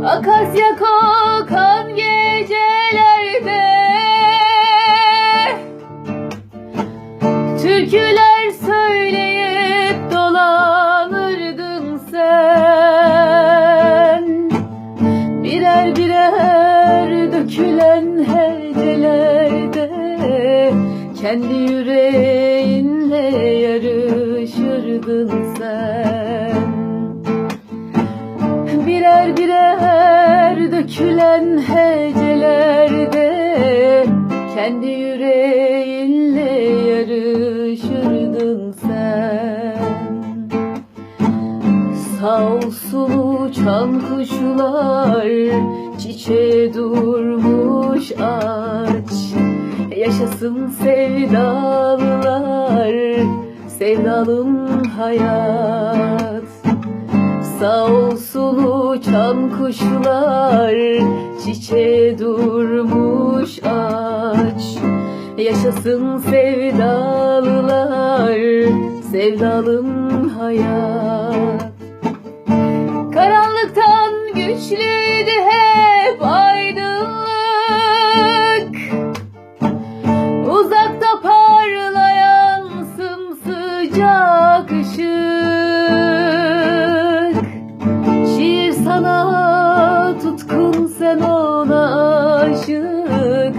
Akasya kokan gecelerde türküler söyleyip dolanırdın sen. Birer birer dökülen hecelerde kendi yüreğinle yarışırdın sen. Birer birer dökülen hecelerde kendi yüreğinle yarışırdın sen. Sağ olsun uçan kuşlar, çiçeğe durmuş ağaç. Yaşasın sevdalılar, sevdalım hayat. Sağ olsun uçan kuşlar, çiçeğe durmuş ağaç. Yaşasın sevdalılar, sevdalım hayat. Karanlıktan güçlüydü hep aydınlık, uzakta parlayan sımsıcak ışık. Şiir sana tutkun, sen ona aşık.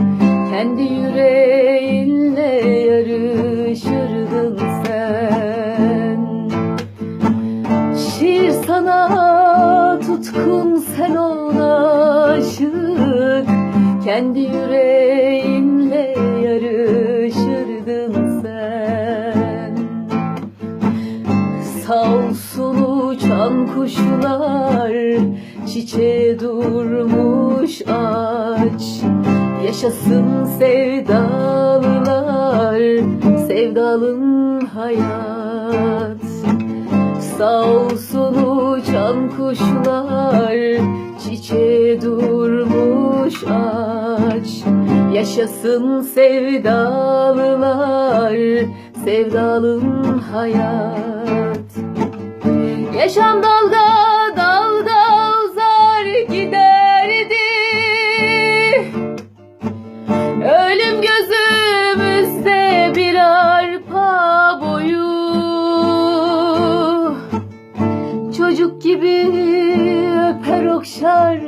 Kendi yüreğinle yarışırdın sen. Şiir sana tutkun, sen ona aşık. Kendi yüreğinle yarışırdın sen. Sağ olsun uçan kuşlar, çiçeğe durmuş ağaç. Yaşasın sevdalılar, sevdalım hayat. Sağ olsun uçan kuşlar, çiçeğe durmuş ağaç. Yaşasın sevdalılar, sevdalım hayat. Yaşam dalga dalga uzar giderdi, ölüm gözümüzde bir arpa boyu. Çocuk gibi öper okşar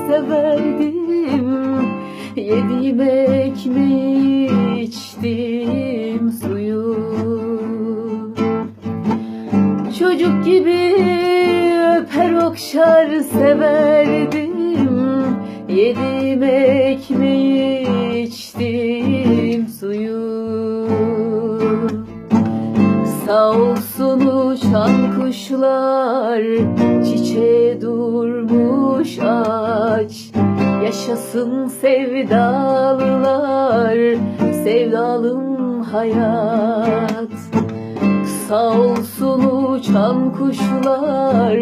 severdim, yediğim ekmeği içtim suyu. Çocuk gibi öper okşar severdim, yediğim ekmeği içtim suyu. Sağ olsun uçan kuşlar, çiçeğe durmuş ağaç. Yaşasın sevdalılar, sevdalım hayat. Sağ olsun uçan kuşlar,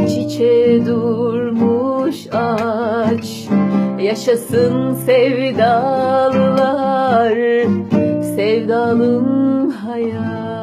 çiçeğe durmuş ağaç. Yaşasın sevdalılar, sevdalım hayat.